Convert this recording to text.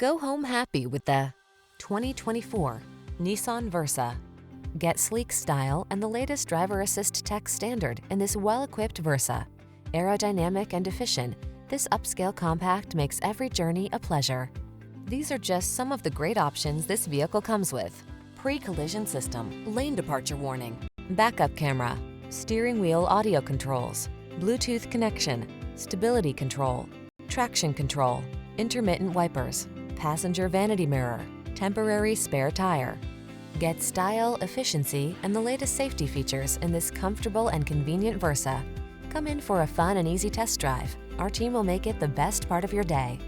Go home happy with the 2024 Nissan Versa. Get sleek style and the latest driver assist tech standard in this well-equipped Versa. Aerodynamic and efficient, this upscale compact makes every journey a pleasure. These are just some of the great options this vehicle comes with: pre-collision system, lane departure warning, backup camera, steering wheel audio controls, Bluetooth connection, stability control, traction control, intermittent wipers, passenger vanity mirror, temporary spare tire. Get style, efficiency, and the latest safety features in this comfortable and convenient Versa. Come in for a fun and easy test drive. Our team will make it the best part of your day.